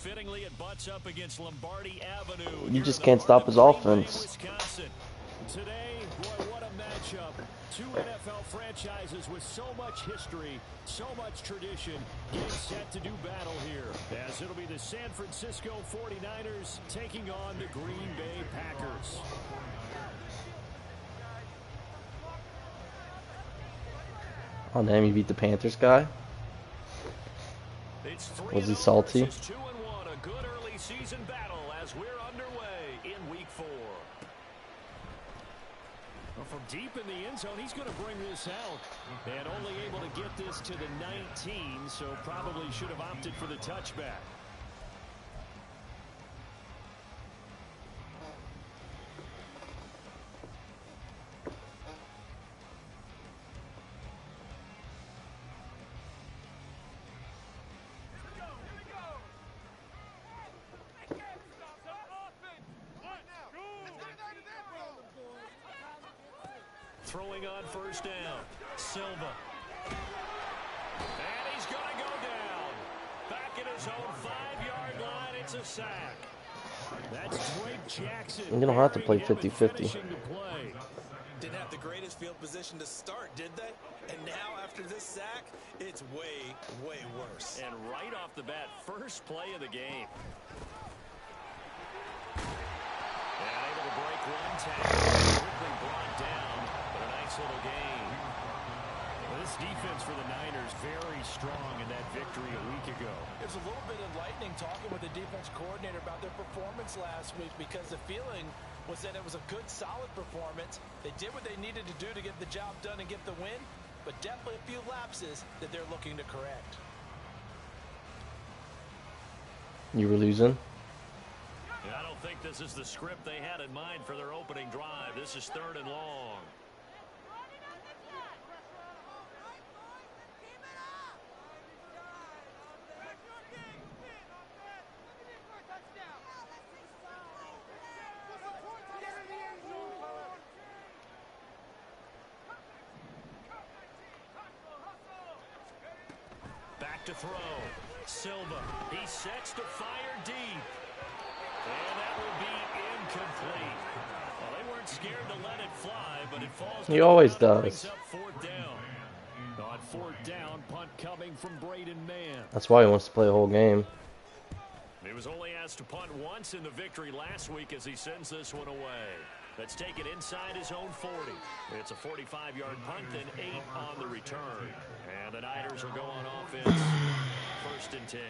fittingly, it butts up against Lombardi Avenue. You just can't stop his offense. Today, boy, what a matchup. Two NFL franchises with so much history, so much tradition, getting set to do battle here. As it'll be the San Francisco 49ers taking on the Green Bay Packers. Oh, damn, he beat the Panthers guy? Was he salty? 2-1, a good early season battle as we're underway in week 4. Well, from deep in the end zone, he's going to bring this out. And only able to get this to the 19, so probably should have opted for the touchback. Throwing on first down, Silva. And he's going to go down. Back at his own 5-yard line, it's a sack. That's Drake Jackson. You don't have to play 50-50. Didn't have the greatest field position to start, did they? And now after this sack, it's way, way worse. And right off the bat, first play of the game. And able to break one tackle, quickly brought down. Little game. Well, this defense for the Niners very strong in that victory a week ago. It was a little bit enlightening talking with the defense coordinator about their performance last week, because the feeling was that it was a good, solid performance. They did what they needed to do to get the job done and get the win, but definitely a few lapses that they're looking to correct. You were losing? I don't think this is the script they had in mind for their opening drive. This is 3rd and long. To throw. Silva. He sets to fire deep. And that will be incomplete. Well, they weren't scared to let it fly, but it falls. He always does. Up 4th down. On 4th down, punt coming from Braden Mann. That's why he wants to play the whole game. He was only asked to punt once in the victory last week as he sends this one away. Let's take it inside his own 40. It's a 45-yard punt, then 8 on the return. And the Niners will go on offense. 1st and 10.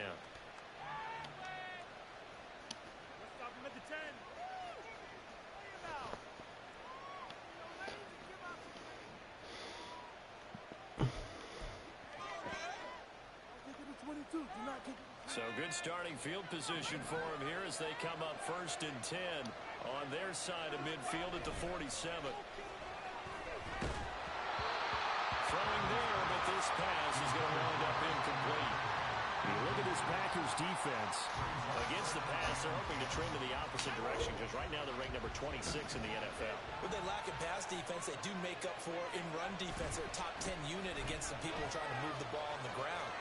So good starting field position for him here as they come up 1st and 10 on their side of midfield at the 47. Throwing there, but this pass is going to wind up incomplete. You look at this Packers defense. Against the pass, they're hoping to trend in the opposite direction because right now they're ranked number 26 in the NFL. When they lack a pass defense, they do make up for in run defense. They're a top 10 unit against the people trying to move the ball on the ground.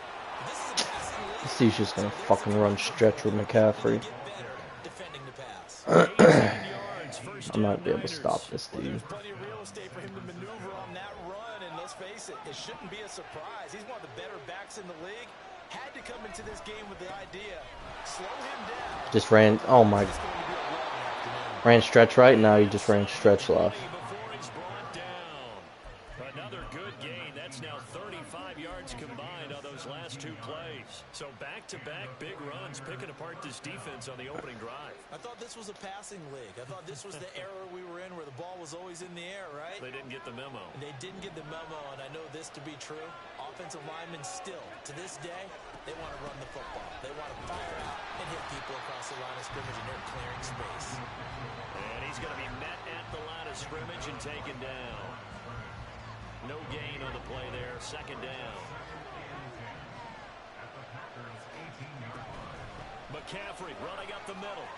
This is a passing league. This dude's just going to fucking run stretch with McCaffrey. Defending the pass. I might be able to stop this dude. There's plenty of real estate for him to maneuver on that run, and let's face it, it shouldn't be a surprise. He's one of the better backs in the league. Had to come into this game with the idea, slow him down. Just ran, oh my, ran stretch right, now he just ran stretch left. Another good gain. That's now 35 yards combined on those last 2 plays. So back-to-back big runs, picking apart this defense on the opening drive. I thought this was a passing league. I thought this was the era we were in where the ball was always in the air, right? They didn't get the memo. And they didn't get the memo, and I know this to be true. Offensive linemen still, to this day, they want to run the football. They want to fire out and hit people across the line of scrimmage, and they're clearing space. And he's going to be met at the line of scrimmage and taken down. No gain on the play there. 2nd down. McCaffrey running up the middle.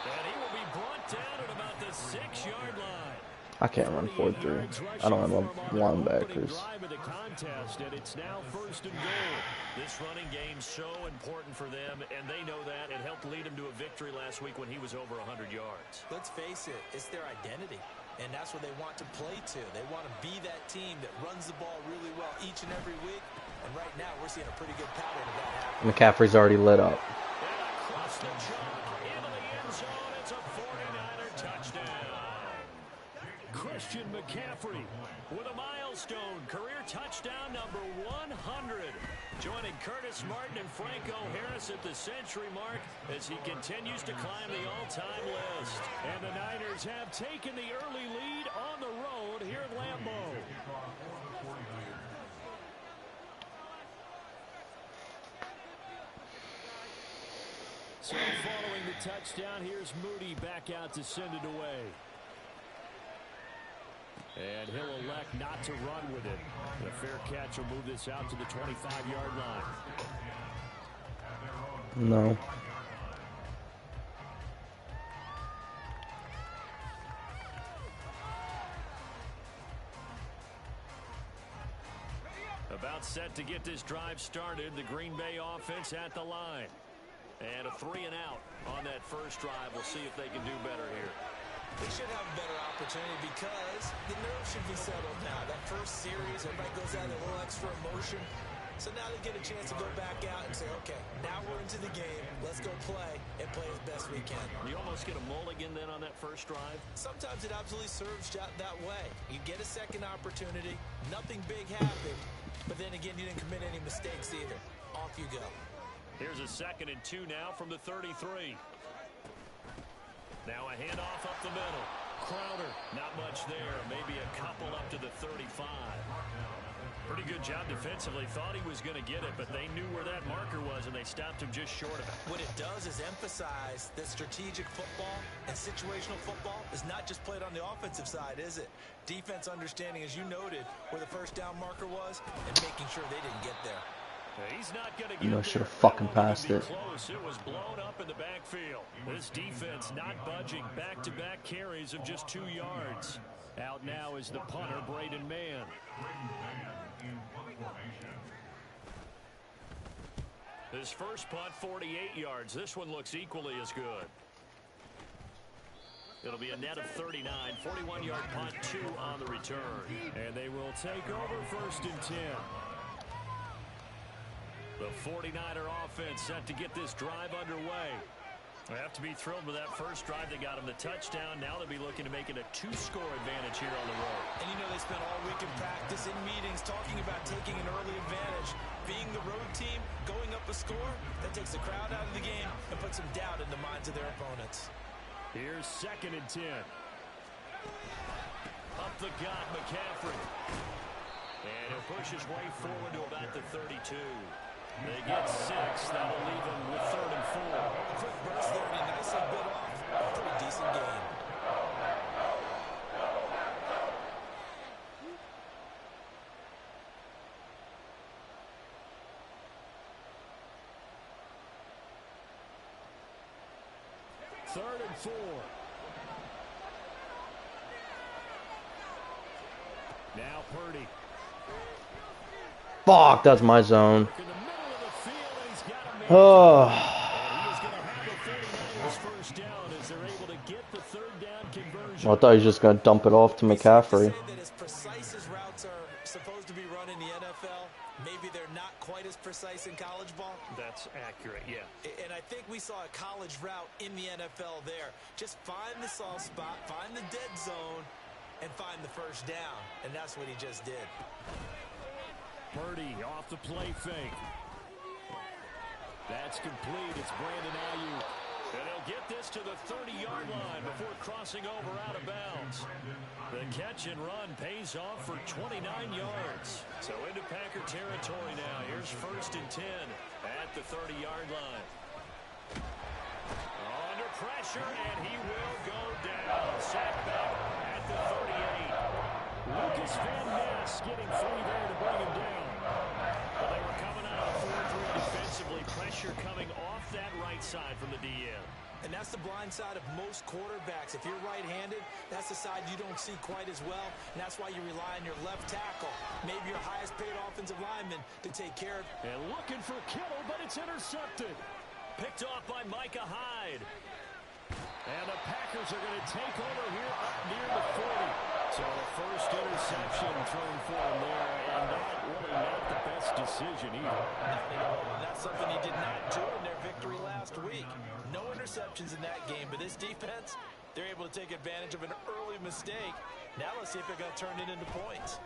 And he will be brought down at about the 6-yard line. I can't run 4-3. I don't have linebackers. And it's now 1st and goal. This running game's so important for them, and they know that. It helped lead him to a victory last week when he was over 100 yards. Let's face it, it's their identity, and that's what they want to play to. They want to be that team that runs the ball really well each and every week, and right now we're seeing a pretty good pattern of that happening. McCaffrey's already lit up. And across the chalk into the end zone, it's a 49er touchdown. Christian McCaffrey with a milestone career touchdown number 100. Joining Curtis Martin and Franco Harris at the century mark as he continues to climb the all-time list. And the Niners have taken the early lead on the road here at Lambeau. So following the touchdown, here's Moody back out to send it away. And he'll elect not to run with it. The fair catch will move this out to the 25-yard line. No. About set to get this drive started. The Green Bay offense at the line. And a 3 and out on that first drive. We'll see if they can do better here. They should have a better opportunity because the nerves should be settled now. That first series, everybody goes out with a little extra emotion. So now they get a chance to go back out and say, okay, now we're into the game. Let's go play and play as best we can. You almost get a mulligan then on that first drive? Sometimes it absolutely serves that way. You get a second opportunity. Nothing big happened. But then again, you didn't commit any mistakes either. Off you go. Here's a 2nd and 2 now from the 33. Now a handoff up the middle. Crowder, not much there. Maybe a couple up to the 35. Pretty good job defensively. Thought he was going to get it, but they knew where that marker was, and they stopped him just short of it. What it does is emphasize that strategic football and situational football is not just played on the offensive side, is it? Defense understanding, as you noted, where the first down marker was and making sure they didn't get there. He's not going to get I should have fucking passed it. Close. It was blown up in the backfield. This defense not budging. Back-to-back carries of just 2 yards. Out now is the punter, Braden Mann. His first punt, 48 yards. This one looks equally as good. It'll be a net of 39. 41-yard punt, 2 on the return. And they will take over 1st and 10. The 49er offense set to get this drive underway. They have to be thrilled with that first drive. They got him the touchdown. Now they'll be looking to make it a 2-score advantage here on the road. And you know they spent all week in practice, in meetings, talking about taking an early advantage. Being the road team, going up a score, that takes the crowd out of the game and puts some doubt in the minds of their opponents. Here's 2nd and 10. Up the gut, McCaffrey. And he'll push his way forward to about the 32. They get 6. That'll leave them with 3rd and 4. Quick burst there, and he nicely bit off. A pretty decent game. Third and 4. Now Purdy. Fuck, that's my zone. Oh. Well, I thought he was just going to dump it off to McCaffrey. As precise as routes are supposed to be run in the NFL, maybe they're not quite as precise in college ball. That's accurate, yeah. And I think we saw a college route in the NFL there. Just find the soft spot, find the dead zone, and find the first down. And that's what he just did. Purdy off the play fake. That's complete. It's Brandon Ayuk. And he'll get this to the 30-yard line before crossing over out of bounds. The catch and run pays off for 29 yards. So into Packer territory now. Here's 1st and 10 at the 30-yard line. Under pressure, and he will go down. Set back at the 38. Lucas Van Ness getting free there to bring him down. But they were coming out 4-3 defensively. Pressure pressure coming off that right side from the DN. And that's the blind side of most quarterbacks. If you're right-handed, that's the side you don't see quite as well, and that's why you rely on your left tackle, maybe your highest-paid offensive lineman, to take care of. And looking for Kittle, but it's intercepted. Picked off by Micah Hyde. And the Packers are going to take over here up near the 40. So the first interception thrown for him there, and that really not the best decision either. And that's something he did not do in their victory last week. No interceptions in that game, but this defense, they're able to take advantage of an early mistake. Now let's see if they're going to turn it into points.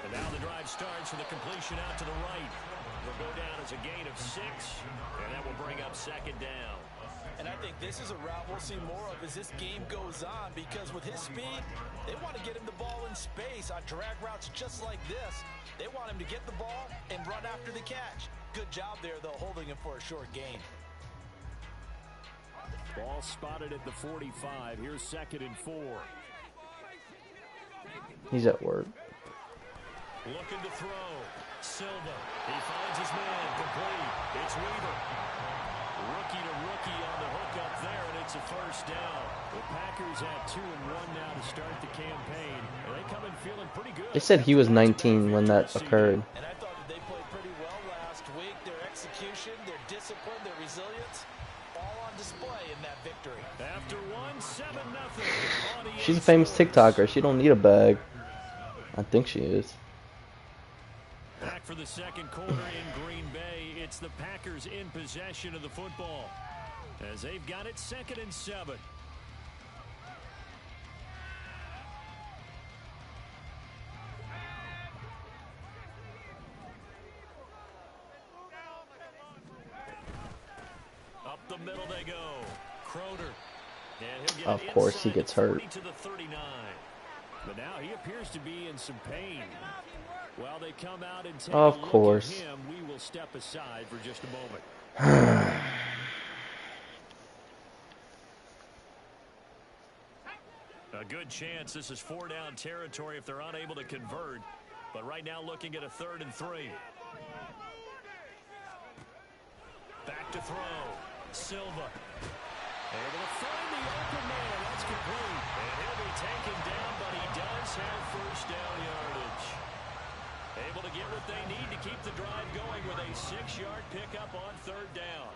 And now the drive starts with a completion out to the right. Will go down as a gain of 6, and that will bring up second down. And I think this is a route we'll see more of as this game goes on, because with his speed, they want to get him the ball in space on drag routes just like this. They want him to get the ball and run after the catch. Good job there, though, holding him for a short gain. Ball spotted at the 45. Here's 2nd and 4. He's at work. Looking to throw. Silva. He finds his man. Complete. It's Weaver. Rookie to rookie on the hook up there, and it's a first down. The Packers at 2-1 now to start the campaign. And they come in feeling pretty good. They said he was 19 when that occurred. And I thought that they played pretty well last week. Their execution, their discipline, their resilience, all on display in that victory. After 1-7-0. She's a famous TikToker. She don't need a bag. I think she is. Back for the second quarter in Green Bay. It's the Packers in possession of the football as they've got it 2nd and 7. Up the middle they go. Croder. And he'll get Of course, he gets hurt. To the 39. But now he appears to be in some pain. While they come out and take of a look course. at him, we will step aside for just a moment. A good chance this is 4-down territory if they're unable to convert. But right now looking at a 3rd and 3. Back to throw. Silva. Able to find the open man. That's complete. And he'll be taken down, but he does have first down yardage. Able to get what they need to keep the drive going with a 6-yard pickup on 3rd down.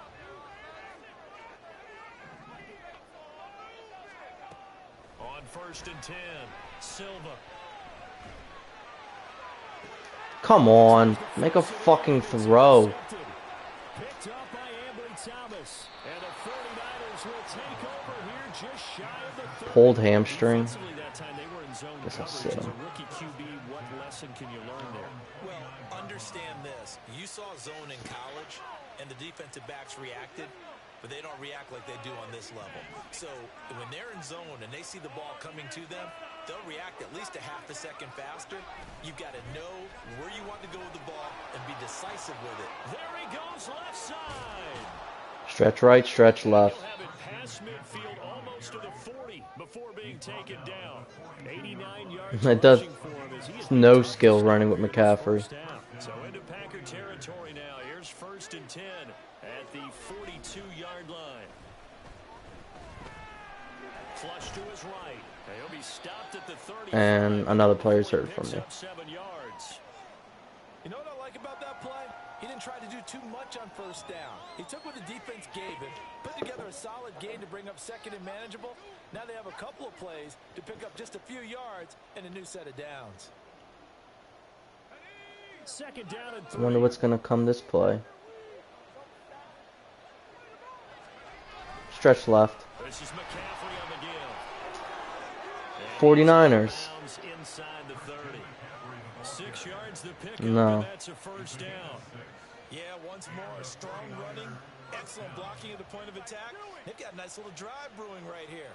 On 1st and 10, Silva. Come on, make a fucking throw. Picked up by Ambry Thomas. And the 49ers will take over here just shy of the 30. Pulled hamstring. That time they were in zone Guess I'll coverage. sit As a him. rookie QB, what lesson can you learn there? Well, understand this. You saw zone in college, and the defensive backs reacted, but they don't react like they do on this level. So when they're in zone and they see the ball coming to them, they'll react at least a half a second faster. You've got to know where you want to go with the ball and be decisive with it. There he goes, left side. Stretch right, stretch left. He'll have it past midfield almost to the 40 before being taken down. 89 yards It does rushing for him as he is no skill running with McCaffrey. So into Packer territory now. Here's 1st and 10 at the 42-yard line. Flush to his right. He'll be stopped at the 30. And another player's hurt from me. 7 yards. You know what I like about that play? He didn't try to do too much on 1st down. He took what the defense gave him, put together a solid gain to bring up 2nd and manageable. Now they have a couple of plays to pick up just a few yards and a new set of downs. 2nd down and I 3. wonder what's gonna come this play. Stretch left. This is McCaffrey on the give. 49ers. Inside the 30. 6 yards the pick. No. That's a 1st down. Yeah, once more, strong running, excellent blocking at the point of attack. They've got a nice little drive brewing right here.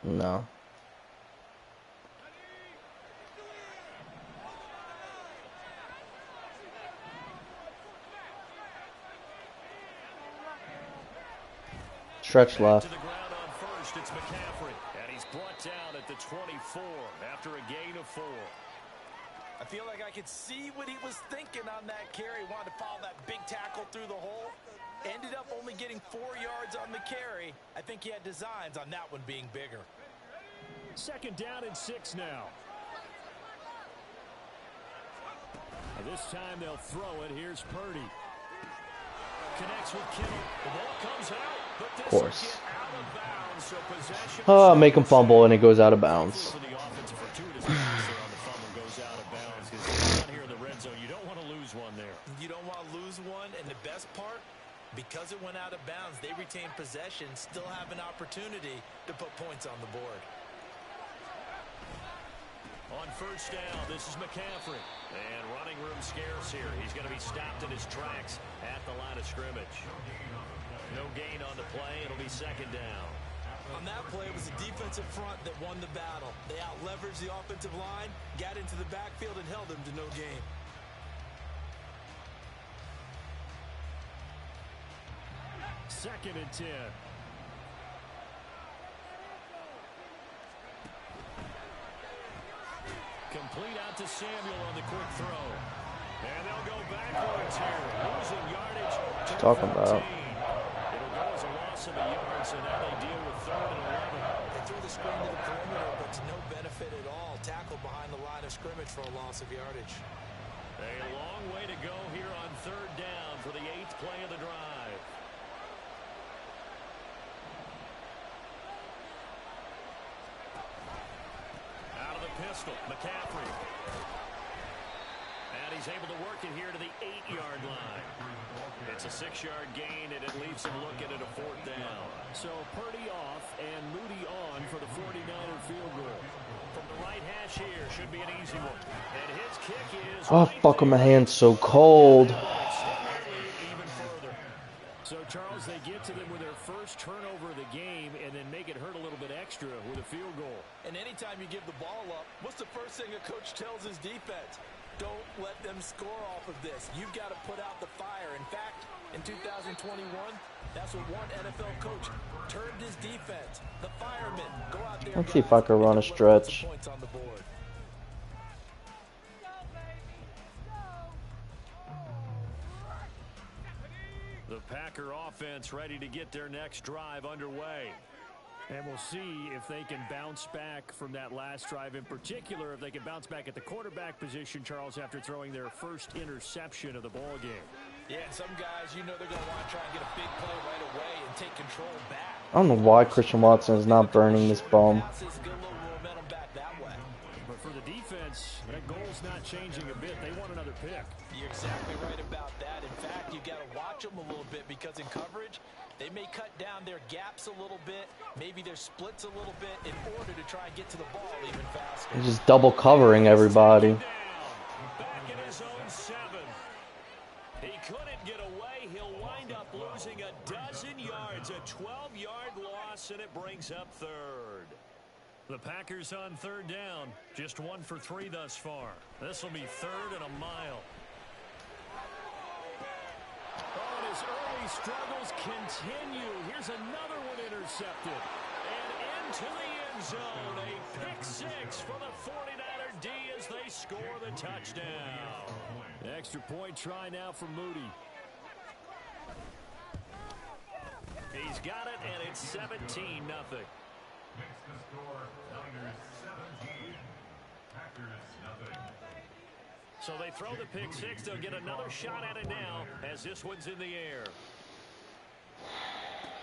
No. Stretch left. To the ground. first, it's McCaffrey. And he's brought down at the 24 after a gain of 4. I feel like I could see what he was thinking on that carry. Wanted to follow that big tackle through the hole. Ended up only getting 4 yards on the carry. I think he had designs on that one being bigger. 2nd down and 6 now. And this time they'll throw it. Here's Purdy. Connects with Kittle. The ball comes out, but this will get out of bounds. So possession. Make him fumble and it goes out of bounds. For the offensive fortuitous pass there on the fumble goes out of bounds. Because down here in the red zone, you don't want to lose one there. You don't want to lose one, and the best part, because it went out of bounds, they retain possession, still have an opportunity to put points on the board. On 1st down, this is McCaffrey. And running room scarce here. He's going to be stopped in his tracks at the line of scrimmage. No gain on the play. It'll be 2nd down. On that play, it was the defensive front that won the battle. They out-leveraged the offensive line, got into the backfield, and held them to no gain. Second and 10. Complete out to Samuel on the quick throw. And they'll go backwards here. Losing yardage. What you talking about? It'll go as a loss of a yard, so now they deal with 3rd and 11. They threw the screen to the perimeter, but to no benefit at all. Tackled behind the line of scrimmage for a loss of yardage. A long way to go here on 3rd down for the 8th play of the drive. Out of the pistol, McCaffrey. And he's able to work it here to the 8-yard line. It's a 6-yard gain, and it leaves him looking at a 4th down. So Purdy off and Moody on for the 49er field goal. From the right hash here, should be an easy one. And his kick is... Oh, fuck, my hand's so cold. Even further. So, Charles, they get to them with their first turnover of the game and then make it hurt a little bit extra with a field goal. And anytime you give the ball up, what's the first thing a coach tells his defense? Don't let them score off of this. You've got to put out the fire. In fact, in 2021, that's what one NFL coach termed his defense. The firemen. Go out there. Let's see if I can run a stretch. Points on the board. The Packer offense ready to get their next drive underway. And we'll see if they can bounce back from that last drive. In particular, if they can bounce back at the quarterback position, Charles, after throwing their first interception of the ball game. Yeah, and some guys, you know they're going to want to try and get a big play right away and take control back. I don't know why Christian Watson is not burning this bum. But for the defense, that goal's not changing a bit. They want another pick. You're exactly right about that. In fact, you've got to watch them a little bit because in coverage, they may cut down their gaps a little bit, maybe their splits a little bit in order to try and get to the ball even faster. They're just double covering everybody. Back in his own 7. He couldn't get away. He'll wind up losing a dozen yards, a 12-yard loss, and it brings up 3rd. The Packers on 3rd down, just 1 for 3 thus far. This will be 3rd and a mile. Oh, and his early struggles continue. Here's another one intercepted. And into the end zone, a pick 6 for the 49er D as they score the touchdown. Extra point try now for Moody. He's got it, and it's 17-0. Makes the score Niners 17, Packers nothing. So they throw the pick 6. They'll get another shot at it now as this one's in the air.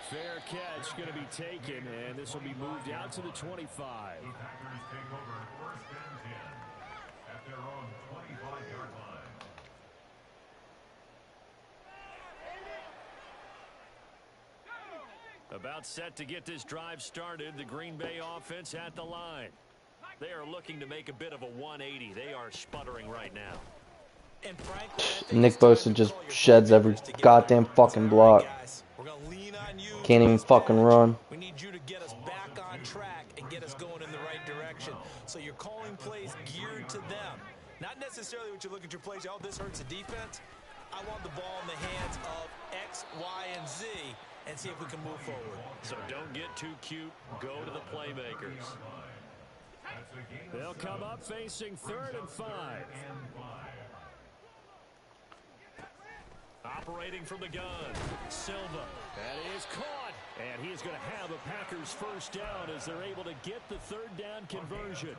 Fair catch going to be taken, and this will be moved out to the 25. The Packers take over 1st and 10 at their own 25-yard line. About set to get this drive started, the Green Bay offense at the line. They are looking to make a bit of a 180. They are sputtering right now. And frankly, Nick Bosa just sheds every goddamn fucking block. Can't even fucking run. We need you to get us back on track and get us going in the right direction. So you're calling plays geared to them. Not necessarily what you're looking at your plays. Oh, this hurts the defense. I want the ball in the hands of X, Y, and Z. and see if we can move forward. So don't get too cute. Go to the playmakers. They'll come up facing 3rd and 5. Operating from the gun, Silva. That is caught. And he is going to have a Packers first down as they're able to get the 3rd down conversion.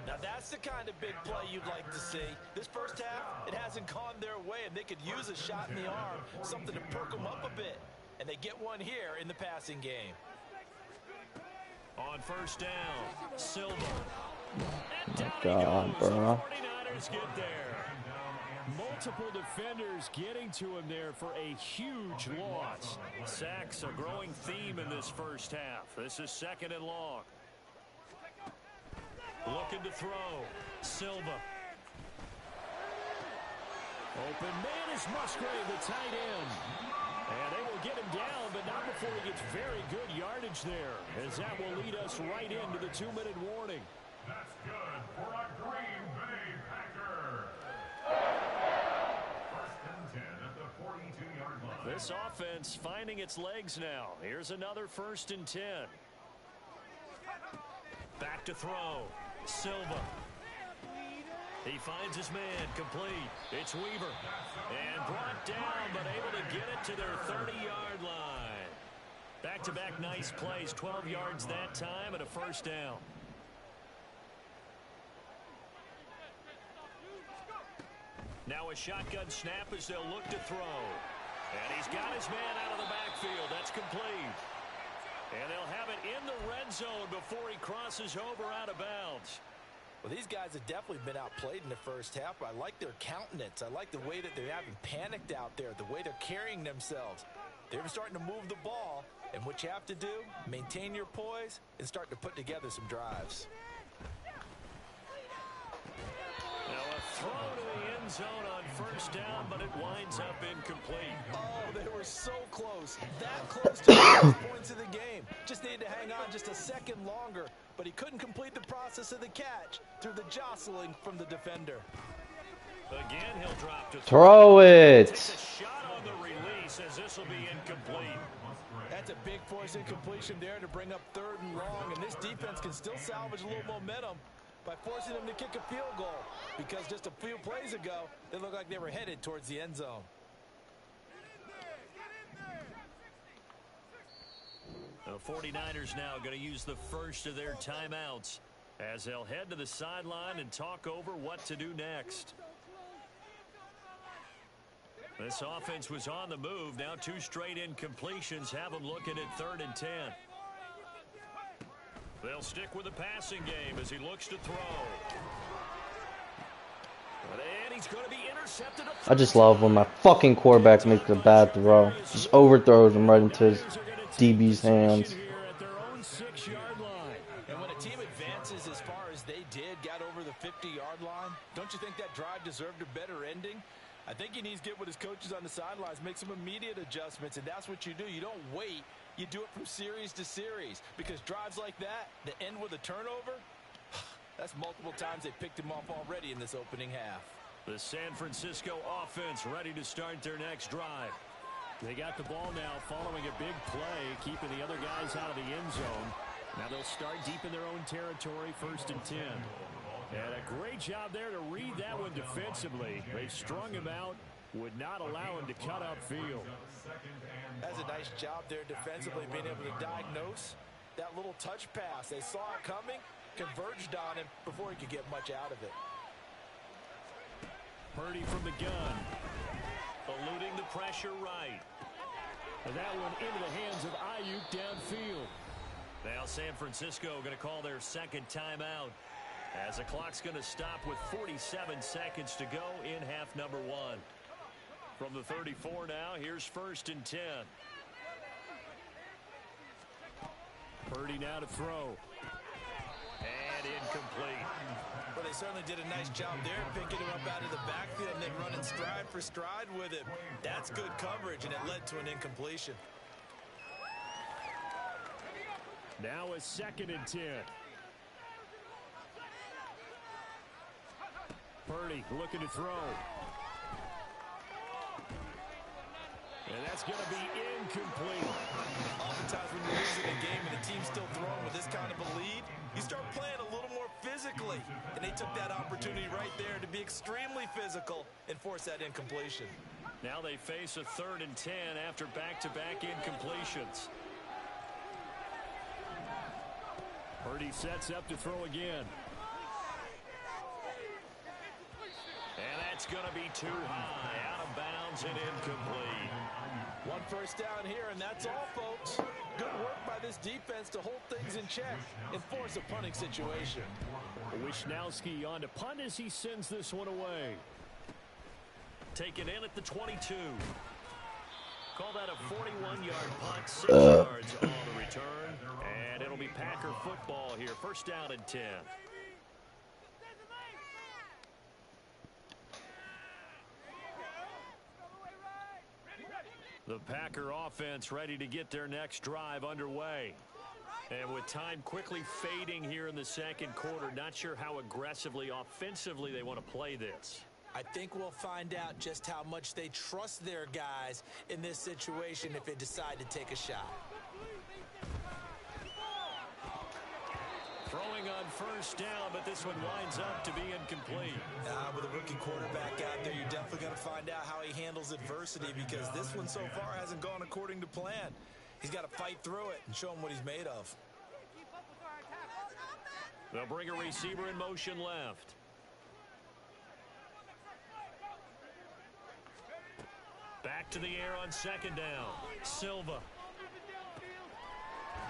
Now that's the kind of big play you'd like to see. This first half, it hasn't gone their way, and they could use a shot in the arm, something to perk them up a bit. And they get one here in the passing game. On first down, Silva. And Oh down my God, he goes. bro. The 49ers get there. Multiple defenders getting to him there for a huge loss. Sacks a growing theme in this first half. This is 2nd and long. Looking to throw. Silva. Open man is Musgrave, the tight end. And they will get him down, but not before he gets very good yardage there, as that will lead us right into the 2-minute warning. That's good for a Green Bay Packer. 1st and 10 at the 42-yard line. This offense finding its legs now. Here's another 1st and 10. Back to throw. Silva. He finds his man, complete. It's Weaver. And brought down, but able to get it to their 30-yard line. Back-to-back nice plays, 12 yards that time and a first down. Now a shotgun snap as they'll look to throw. And he's got his man out of the backfield. That's complete. And they'll have it in the red zone before he crosses over out of bounds. Well, these guys have definitely been outplayed in the first half. I like their countenance. I like the way that they haven't panicked out there, the way they're carrying themselves. They're starting to move the ball, and what you have to do, maintain your poise and start to put together some drives. Now a throw to the end zone on first down, but it winds up incomplete. Oh, they were so close. That close to the last points of the game. Just needed to hang on just a second longer, but he couldn't complete the process of the catch through the jostling from the defender. Again, he'll drop to Throw it. Takes a shot on the release as this will be incomplete. That's a big force incompletion there to bring up 3rd and long, and this defense can still salvage a little momentum by forcing them to kick a field goal, because just a few plays ago, they looked like they were headed towards the end zone. The 49ers now going to use the first of their timeouts as they'll head to the sideline and talk over what to do next. This offense was on the move. Now 2 straight incompletions have them looking at 3rd and 10. They'll stick with the passing game as he looks to throw. And he's going to be intercepted. I just love when my fucking quarterback makes a bad throw. Just overthrows him right into his DB's hands. At their own 6-yard line. And when a team advances as far as they did, got over the 50-yard line, don't you think that drive deserved a better ending? I think he needs to get with his coaches on the sidelines, make some immediate adjustments, and that's what you do. You don't wait. You do it from series to series, because drives like that end with a turnover, that's multiple times they picked him off already in this opening half. The San Francisco offense ready to start their next drive. They got the ball now following a big play, keeping the other guys out of the end zone. Now they'll start deep in their own territory, 1st and 10. And a great job there to read that one defensively. They strung him out, would not allow him to cut upfield. That's a nice job there defensively, being able to diagnose that little touch pass. They saw it coming, converged on him before he could get much out of it. Purdy from the gun, eluding the pressure right. And that one into the hands of Ayuk downfield. Now San Francisco going to call their 2nd timeout, as the clock's going to stop with 47 seconds to go in half number 1. From the 34 now, here's 1st and 10. Purdy now to throw. And incomplete. Well, they certainly did a nice job there, picking him up out of the backfield and then running stride for stride with it. That's good coverage, and it led to an incompletion. Now a 2nd and 10. Purdy looking to throw. And that's going to be incomplete. Oftentimes when you're losing a game and the team's still throwing with this kind of a lead, you start playing a little more physically. And they took that opportunity right there to be extremely physical and force that incompletion. Now they face a 3rd and 10 after back-to-back incompletions. Purdy sets up to throw again. And that's going to be too high, out of bounds and incomplete. 1 first down here, and that's all, folks. Good work by this defense to hold things in check and force a punting situation. Wishnowski on to punt as he sends this one away. Taken in at the 22. Call that a 41-yard punt, 6 yards on the return. And it'll be Packer football here. First down and 10. The Packer offense ready to get their next drive underway. And with time quickly fading here in the second quarter, not sure how aggressively, offensively they want to play this. I think we'll find out just how much they trust their guys in this situation if they decide to take a shot. Throwing on first down, but this one winds up to be incomplete. With a rookie quarterback out there, you're definitely going to find out how he handles adversity, because this one so far hasn't gone according to plan. He's got to fight through it and show him what he's made of. They'll bring a receiver in motion left. Back to the air on second down. Silva.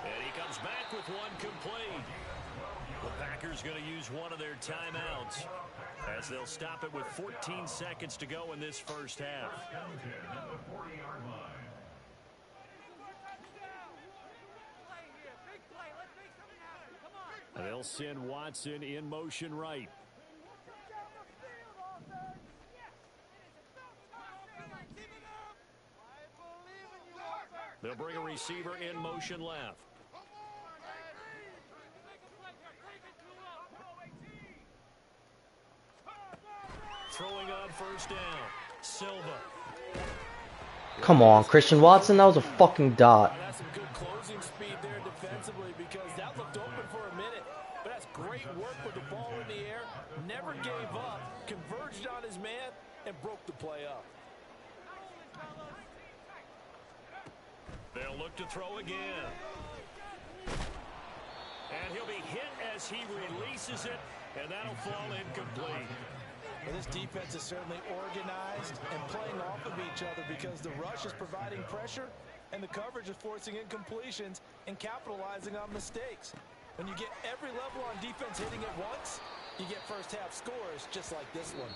And he comes back with one complete. The Packers going to use one of their timeouts as they'll stop it with 14 seconds to go in this first half. They'll send Watson in motion right. They'll bring a receiver in motion left. Throwing on first down. Silva. Come on, Christian Watson, that was a fucking dot. That's some good closing speed there defensively, because that looked open for a minute. But that's great work with the ball in the air. Never gave up, converged on his man, and broke the play up. They'll look to throw again. And he'll be hit as he releases it, and that'll fall incomplete. Well, this defense is certainly organized and playing off of each other, because the rush is providing pressure and the coverage is forcing incompletions and capitalizing on mistakes. When you get every level on defense hitting at once, you get first half scores just like this one.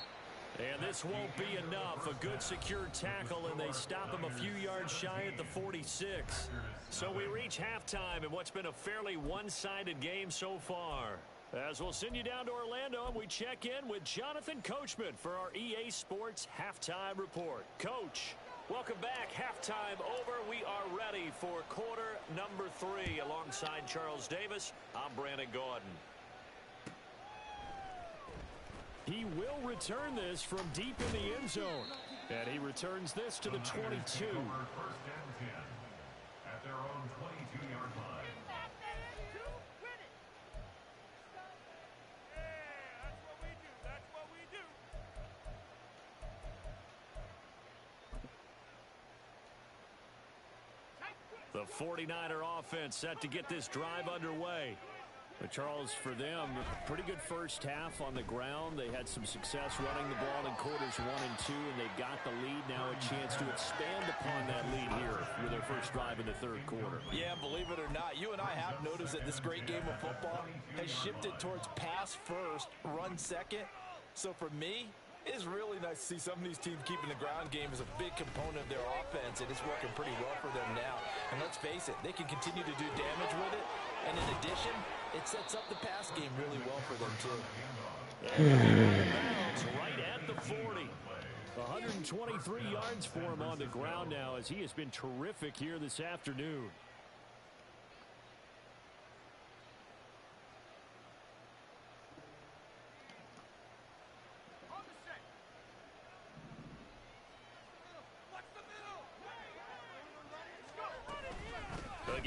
And this won't be enough. A good secure tackle, and they stop him a few yards shy at the 46. So we reach halftime in what's been a fairly one-sided game so far. As we'll send you down to Orlando, and we check in with Jonathan Coachman for our EA Sports Halftime Report. Coach, welcome back. Halftime over. We are ready for quarter number 3. Alongside Charles Davis, I'm Brandon Gordon. He will return this from deep in the end zone. And he returns this to the 22. First and 10 at their own 22-yard line. The 49er offense set to get this drive underway. But Charles, for them, pretty good first half on the ground. They had some success running the ball in quarters 1 and 2, and they got the lead. Now a chance to expand upon that lead here with their first drive in the third quarter. Yeah, believe it or not, you and I have noticed that this great game of football has shifted towards pass first, run second. So for me, it is really nice to see some of these teams keeping the ground game as a big component of their offense, and it's working pretty well for them now. And let's face it, they can continue to do damage with it. And in addition, it sets up the pass game really well for them, too. Right at the 40. 123 yards for him on the ground now, as he has been terrific here this afternoon.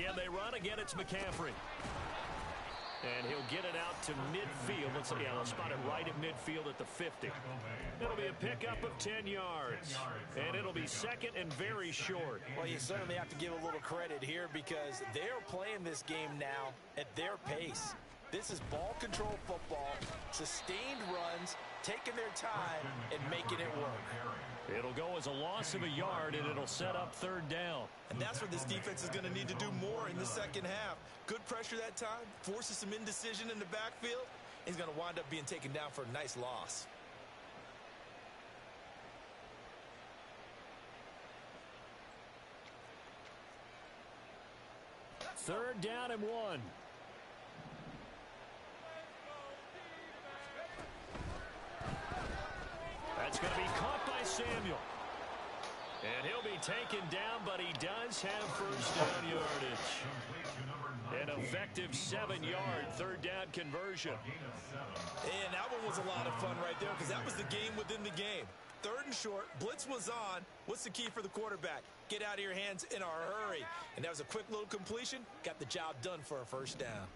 Again, they run. Again, it's McCaffrey. And he'll get it out to midfield. Let's see, they'll spot it right at midfield at the 50. It'll be a pickup of 10 yards. And it'll be second and very short. Well, you certainly have to give a little credit here because they're playing this game now at their pace. This is ball control football, sustained runs, taking their time, and making it work. It'll go as a loss of a yard, and it'll set up third down. And that's where this defense is going to need to do more in the second half. Good pressure that time, forces some indecision in the backfield. He's going to wind up being taken down for a nice loss. Third down and 1. That's going to be caught by Samuel. And he'll be taken down, but he does have first down yardage. An effective 7-yard third down conversion. And that one was a lot of fun right there because that was the game within the game. Third and short, blitz was on. What's the key for the quarterback? Get out of your hands in a hurry. And that was a quick little completion. Got the job done for a first down.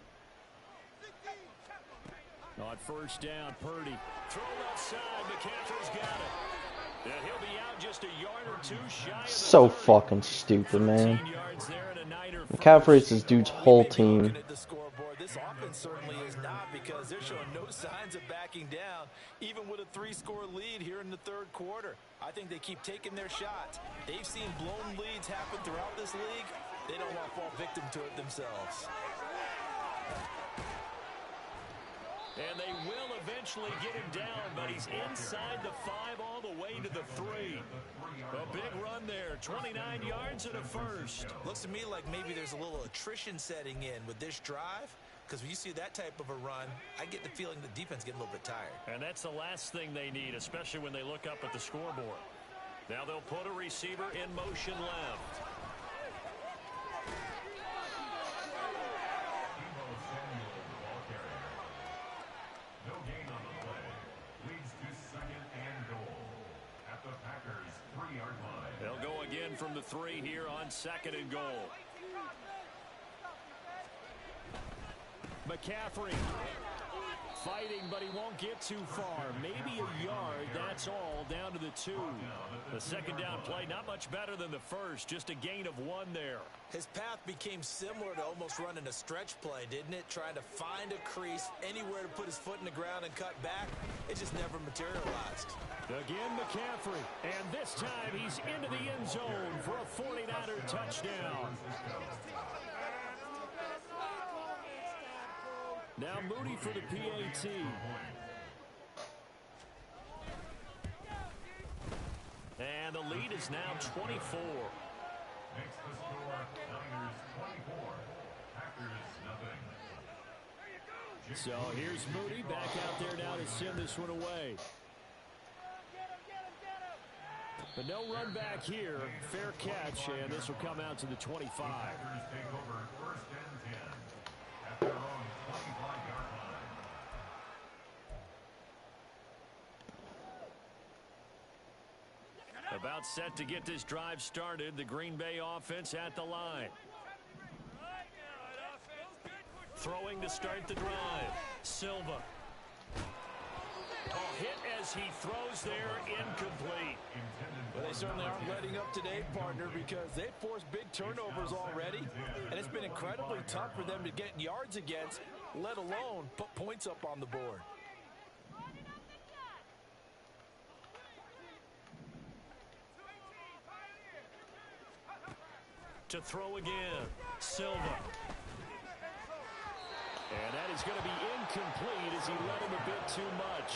On first down, Purdy. Throw left side. McCaffrey's got it. And he'll be out just a yard or two shy of the So 30. fucking stupid, man. 13 yards there and a Niner McCaffrey's this dude's whole team. Looking at the scoreboard, this offense certainly is not because they're showing no signs of backing down, even with a 3-score lead here in the third quarter. I think they keep taking their shots. They've seen blown leads happen throughout this league. They don't want to fall victim to it themselves. And they will eventually get him down, but he's inside the 5 all the way to the 3. A big run there, 29 yards and a first. Looks to me like maybe there's a little attrition setting in with this drive, because when you see that type of a run, I get the feeling the defense getting a little bit tired. And that's the last thing they need, especially when they look up at the scoreboard. Now they'll put a receiver in motion left. They'll go again from the 3 here on second and goal. McCaffrey fighting, but he won't get too far. Maybe a yard, that's all, down to the 2. The second down play, not much better than the first, just a gain of 1 there. His path became similar to almost running a stretch play, didn't it? Trying to find a crease, anywhere to put his foot in the ground and cut back. It just never materialized. Again, McCaffrey, and this time he's into the end zone for a 49er touchdown. Now Moody for the PAT. And the lead is now 24. Makes the score Niners 24, Packers nothing. So here's Moody back out there now to send this one away. But no run back here. Fair catch, and this will come out to the 25. Packers take over first and 10 at their own 25-yard line. About set to get this drive started. The Green Bay offense at the line. Throwing to start the drive. Silva. Hit as he throws there, incomplete. Well, they certainly aren't letting up today, partner, because they've forced big turnovers already, and it's been incredibly tough for them to get yards against, let alone put points up on the board. To throw again, Silva. And that is going to be incomplete as he led him a bit too much.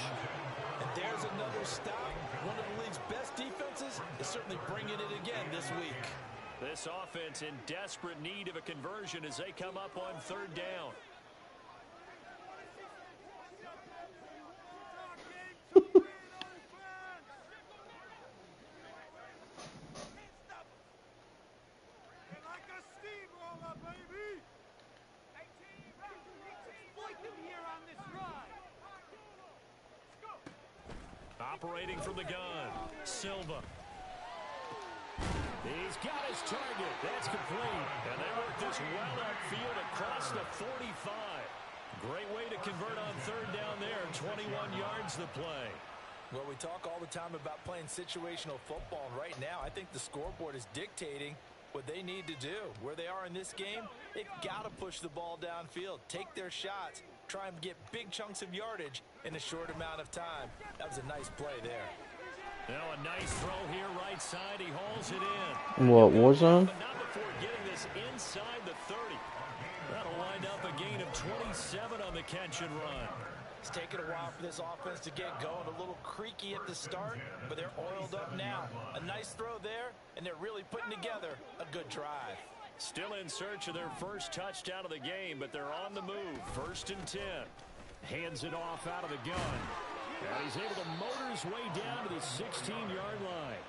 And there's another stop. One of the league's best defenses is certainly bringing it again this week. This offense in desperate need of a conversion as they come up on third down. Operating from the gun, Silva. He's got his target. That's complete. And they work this well upfield across the 45. Great way to convert on third down there. 21 yards to play. Well, we talk all the time about playing situational football, and right now I think the scoreboard is dictating what they need to do. Where they are in this game, they've got to push the ball downfield, take their shots, try and get big chunks of yardage in a short amount of time. That was a nice play there. Now a nice throw here, right side. He hauls it in. What was on? But not before getting this inside the 30. That'll wind up a gain of 27 on the catch and run. It's taken a while for this offense to get going. A little creaky at the start, but they're oiled up now. A nice throw there, and they're really putting together a good drive. Still in search of their first touchdown of the game, but they're on the move. 1st and 10. Hands it off out of the gun. And he's able to motor his way down to the 16-yard line.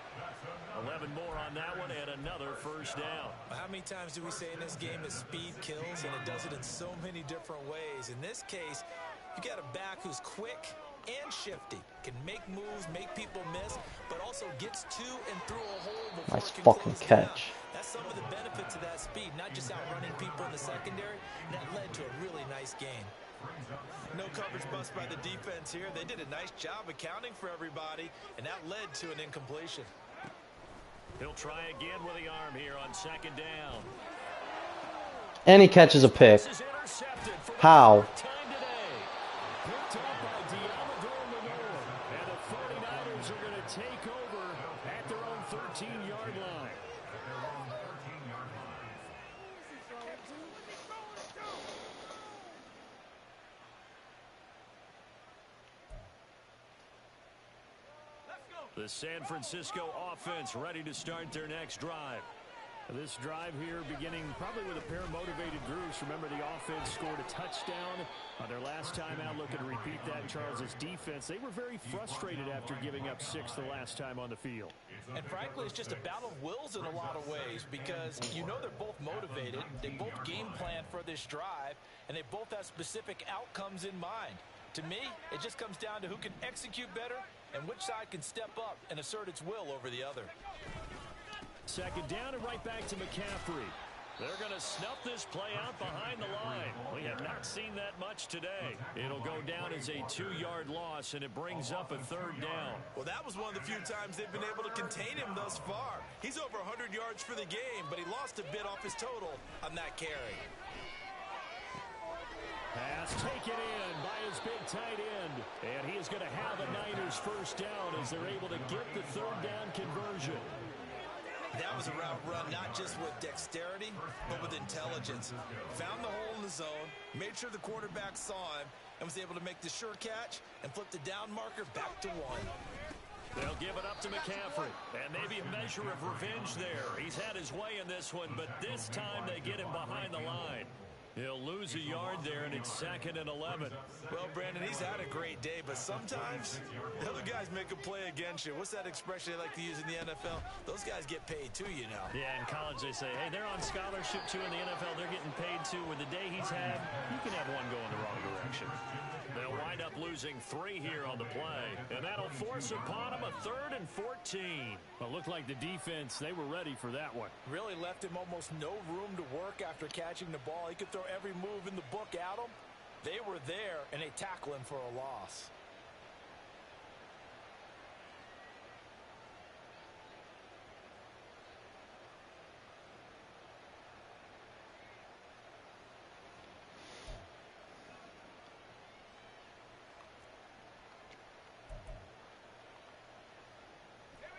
11 more on that one, and another first down. How many times do we say in this game that speed kills, and it does it in so many different ways? In this case, you got a back who's quick and shifty, can make moves, make people miss, but also gets to and through a hole before Nice it can fucking close catch. down. That's some of the benefits of that speed, not just outrunning people in the secondary, and that led to a really nice game. No coverage bust by the defense here. They did a nice job accounting for everybody, and that led to an incompletion. He'll try again with the arm here on 2nd down. And he catches a pick. How? Picked up by Diamador Lenore. And the 49ers are going to take over at their own 13-yard line. The San Francisco offense ready to start their next drive. This drive here beginning probably with a pair of motivated groups. Remember, the offense scored a touchdown on their last time out. Looking to repeat that. Charles' defense, they were very frustrated after giving up 6 the last time on the field. And frankly, it's just a battle of wills in a lot of ways, because you know they're both motivated. They both game plan for this drive, and they both have specific outcomes in mind. To me, it just comes down to who can execute better and which side can step up and assert its will over the other. 2nd down and right back to McCaffrey. They're going to snuff this play out behind the line. We have not seen that much today. It'll go down as a 2-yard loss, and it brings up a 3rd down. Well, that was one of the few times they've been able to contain him thus far. He's over 100 yards for the game, but he lost a bit off his total on that carry. Pass taken in by his big tight end. And he is going to have a Niners first down as they're able to get the 3rd down conversion. That was a route run, not just with dexterity, but with intelligence. Found the hole in the zone, made sure the quarterback saw him, and was able to make the sure catch and flip the down marker back to 1. They'll give it up to McCaffrey. And maybe a measure of revenge there. He's had his way in this one, but this time they get him behind the line. He'll lose a yard there, and it's 2nd and 11. Well, Brandon, he's had a great day, but sometimes the other guys make a play against you. What's that expression they like to use in the NFL? Those guys get paid too, you know. Yeah, in college they say, hey, they're on scholarship too. In the NFL, they're getting paid too. With the day he's had, you can have one going the wrong direction. They'll wind up losing 3 here on the play, and that'll force upon him a 3rd and 14. Well, it looked like the defense, they were ready for that one. Really left him almost no room to work after catching the ball. He could throw every move in the book at him. They were there, and they tackle him for a loss.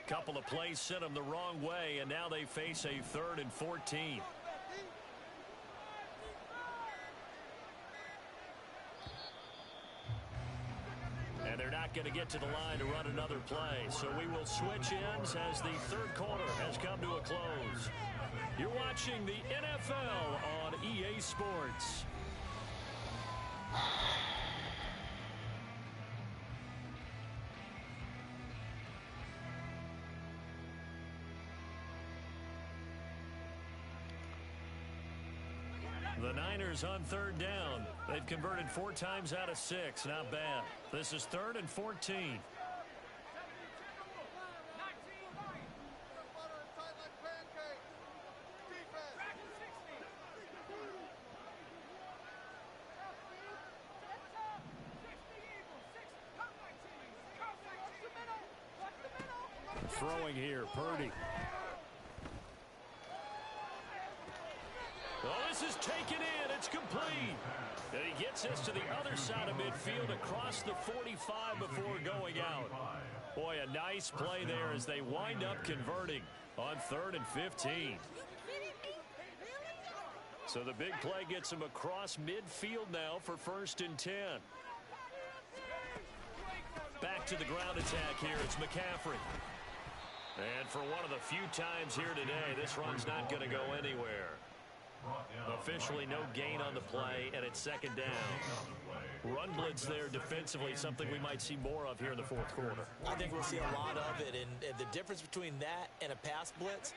Couple of plays sent them the wrong way, and now they face a 3rd and 14. And they're not going to get to the line to run another play. So we will switch ends as the 3rd quarter has come to a close. You're watching the NFL on EA Sports. The Niners on 3rd down. They've converted 4 times out of 6. Not bad. This is 3rd and 14. throwing here. Purdy. Oh, this is taken in. It's complete. And he gets this to the other side of midfield across the 45 before going out. Boy, a nice play there as they wind up converting on 3rd and 15. So the big play gets him across midfield now for 1st and 10. Back to the ground attack here. It's McCaffrey. And for one of the few times here today, this run's not going to go anywhere. Officially no gain on the play, and it's 2nd down. Run blitz there defensively, something we might see more of here in the 4th quarter. I think we'll see a lot of it, and the difference between that and a pass blitz,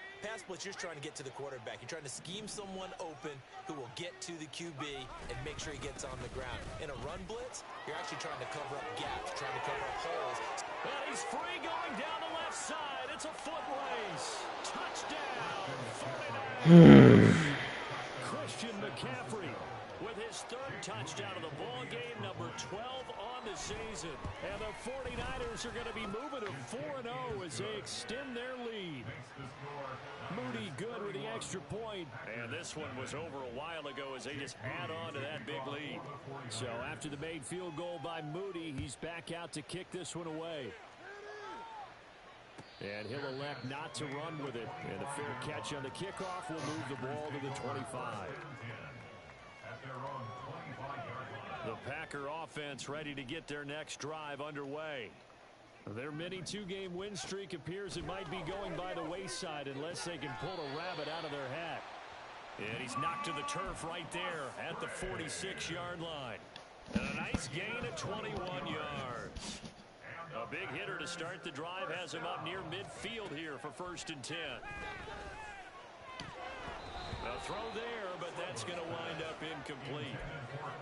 you're trying to get to the quarterback. You're trying to scheme someone open who will get to the QB and make sure he gets on the ground. In a run blitz, you're actually trying to cover up gaps, trying to cover up holes. And he's free going down the left side. It's a foot race. Touchdown, 49. Christian McCaffrey with his 3rd touchdown of the ball game, number 12 on the season. And the 49ers are going to be moving to 4-0 as they extend their lead. Moody good with the extra point. And this one was over a while ago as they just add on to that big lead. So after the made field goal by Moody, he's back out to kick this one away. And he'll elect not to run with it. And a fair catch on the kickoff will move the ball to the 25. The Packer offense ready to get their next drive underway. Their mini 2-game win streak appears it might be going by the wayside unless they can pull a rabbit out of their hat. And he's knocked to the turf right there at the 46-yard line. And a nice gain of 21 yards. A big hitter to start the drive has him up near midfield here for 1st and 10. A throw there, but that's going to wind up incomplete.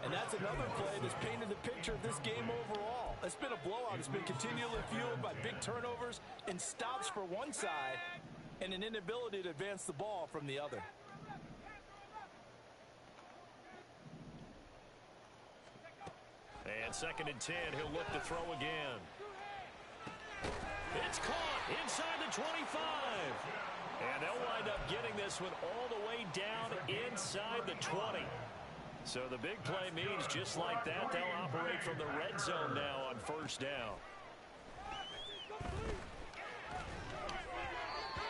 And that's another play that's painted the picture of this game overall. It's been a blowout. It's been continually fueled by big turnovers and stops for one side and an inability to advance the ball from the other. And 2nd and 10, he'll look to throw again. It's caught inside the 25. And they'll wind up getting this one all the way down inside the 20. So the big play means just like that, they'll operate from the red zone now on 1st down.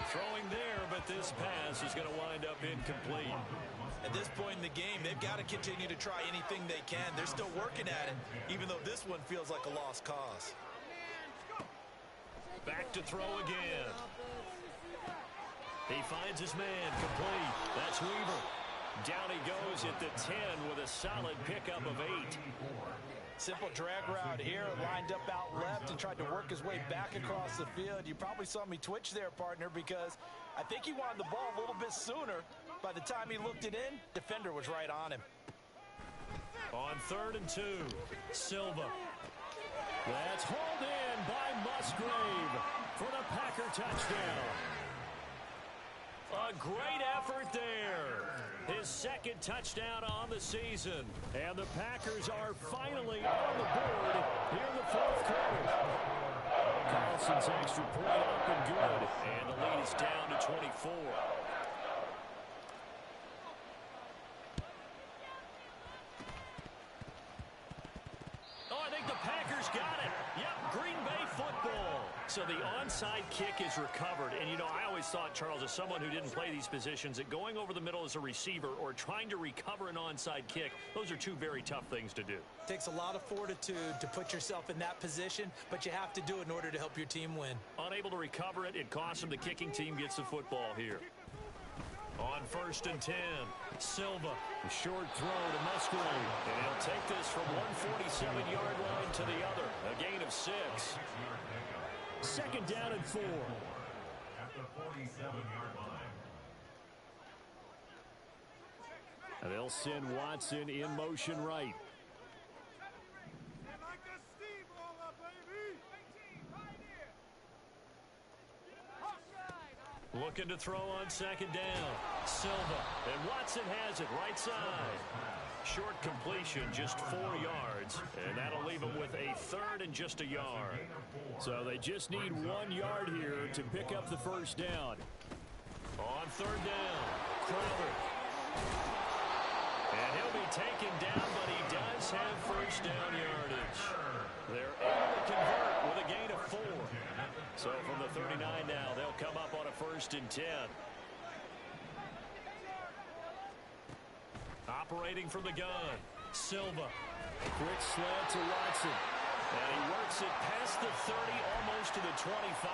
Throwing there, but this pass is going to wind up incomplete. At this point in the game, they've got to continue to try anything they can. They're still working at it, even though this one feels like a lost cause. Back to throw again. He finds his man complete. That's Weaver. Down he goes at the 10 with a solid pickup of 8. Simple drag route here, lined up out left and tried to work his way back across the field. You probably saw me twitch there, partner, because I think he wanted the ball a little bit sooner. By the time he looked it in, defender was right on him. On 3rd and 2, Silva. That's hauled in by Musgrave for the Packer touchdown. A great effort there. His 2nd touchdown on the season. And the Packers are finally on the board here in the 4th quarter. Carlson's extra point up and good. And the lead is down to 24. Oh, I think the Packers got it. Yep, Green Bay football. So the onside kick is recovered. And, you know, I always thought, Charles, as someone who didn't play these positions, that going over the middle as a receiver or trying to recover an onside kick, those are 2 very tough things to do. It takes a lot of fortitude to put yourself in that position, but you have to do it in order to help your team win. Unable to recover it, it costs him. The kicking team gets the football here. On 1st and 10, Silva, a short throw to Musgrave. And he'll take this from 147-yard line to the other. A gain of 6. 2nd down and 4. At the 47-yard line. And they'll send Watson in motion right. Looking to throw on 2nd down. Silva. And Watson has it right side. Short completion, just 4 yards, and that'll leave them with a 3rd and just a yard. So they just need 1 yard here to pick up the first down. On 3rd down, Crowder. And he'll be taken down, but he does have first down yardage. They're able to convert with a gain of 4. So from the 39 now, they'll come up on a 1st and 10. Operating from the gun, Silva. Quick slant to Watson. And he works it past the 30, almost to the 25.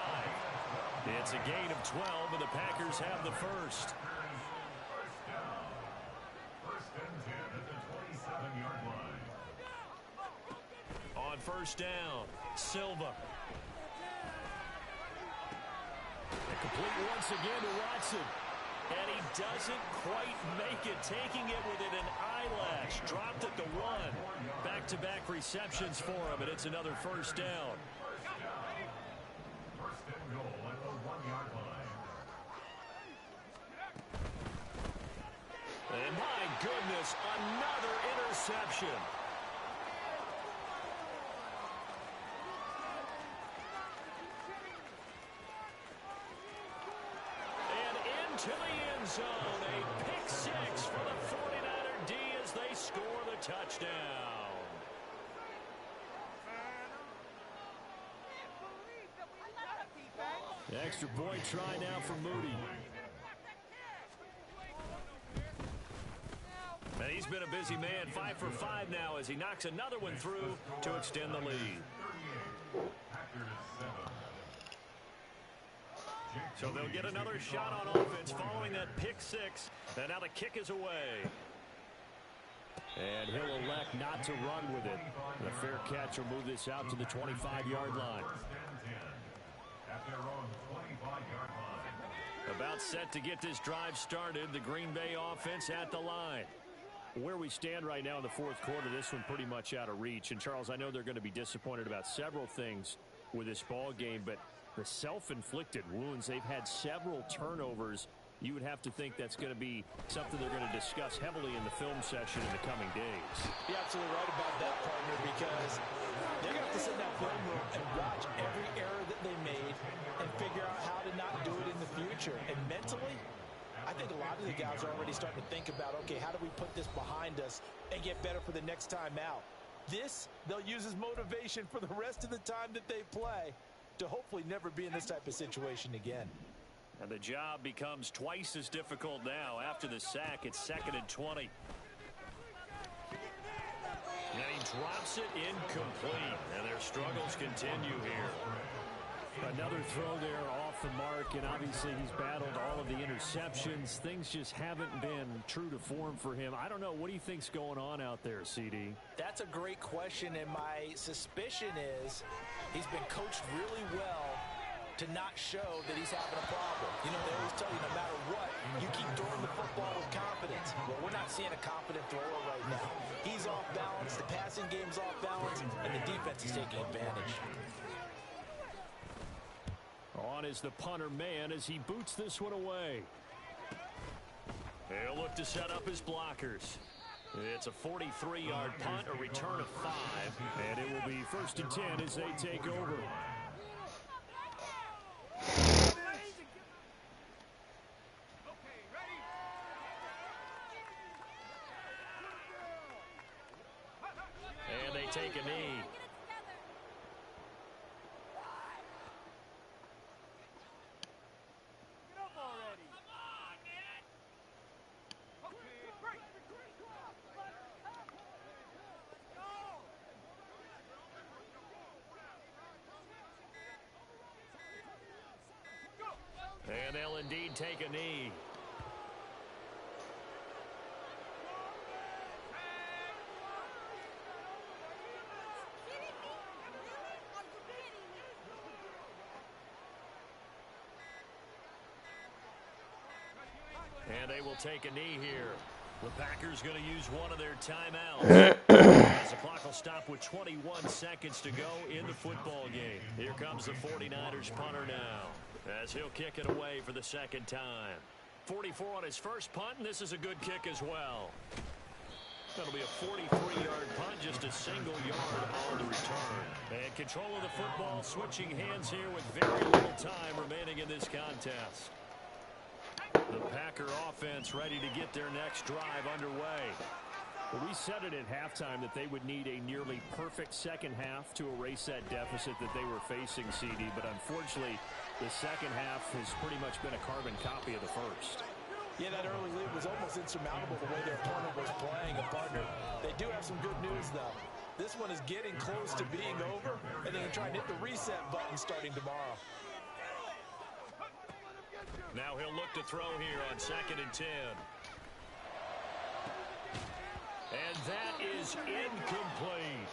It's a gain of 12, and the Packers have the first. First and 10 at the 27-yard line. On 1st down, Silva. And complete once again to Watson. And he doesn't quite make it, taking it within an eyelash. Dropped at the 1. Back-to-back receptions for him, and it's another first down. First and goal at the 1-yard line. And my goodness, another interception. To the end zone, a pick 6 for the 49er D as they score the touchdown. The extra point try now for Moody. And he's been a busy man, 5 for 5 now as he knocks another one through to extend the lead. So they'll get another shot on offense following that pick 6. And now the kick is away. And he'll elect not to run with it. The fair catch will move this out to the 25-yard line. At their own 25-yard line. About set to get this drive started. The Green Bay offense at the line. Where we stand right now in the 4th quarter, this one pretty much out of reach. And, Charles, I know they're going to be disappointed about several things with this ball game, but the self-inflicted wounds, they've had several turnovers. You would have to think that's going to be something they're going to discuss heavily in the film session in the coming days. You're absolutely right about that, partner, because they're going to have to sit in that film room and watch every error that they made and figure out how to not do it in the future. And mentally, I think a lot of the guys are already starting to think about, okay, how do we put this behind us and get better for the next time out? This, they'll use as motivation for the rest of the time that they play to hopefully never be in this type of situation again. And the job becomes twice as difficult now. After the sack, it's 2nd and 20. And he drops it incomplete. And their struggles continue here. Another throw there off the mark, and obviously he's battled all of the interceptions. Things just haven't been true to form for him. I don't know. What do you think's going on out there, CD? That's a great question, and my suspicion is he's been coached really well to not show that he's having a problem. You know, they always tell you no matter what, you keep throwing the football with confidence. Well, we're not seeing a confident thrower right now. He's off balance, the passing game's off balance, and the defense is taking advantage. On is the punter man as he boots this one away. He'll look to set up his blockers. It's a 43-yard punt, a return of 5. And it will be 1st and 10 as they take over. And they take a knee. And they'll indeed take a knee. And they will take a knee here. The Packers going to use one of their timeouts. As the clock will stop with 21 seconds to go in the football game. Here comes the 49ers punter now, as he'll kick it away for the 2nd time. 44 on his first punt, and this is a good kick as well. That'll be a 43-yard punt, just a single yard on the return. And control of the football, switching hands here with very little time remaining in this contest. The Packer offense ready to get their next drive underway. Well, we said it at halftime that they would need a nearly perfect second half to erase that deficit that they were facing, CD. But unfortunately, the second half has pretty much been a carbon copy of the first. Yeah, that early lead was almost insurmountable the way their opponent was playing a partner. They do have some good news, though. This one is getting close to being over, and they're going to try and hit the reset button starting tomorrow. Now he'll look to throw here on 2nd and 10. And that is incomplete.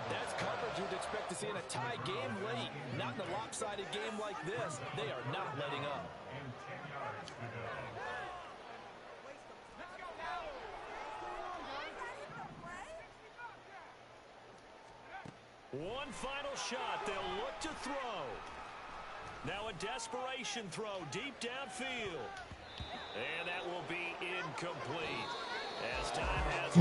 That's coverage you'd expect to see in a tie game late. Not in a lopsided game like this. They are not letting up. And 10 yards to go. One final shot. They'll look to throw. Now a desperation throw deep downfield. And that will be incomplete. As time has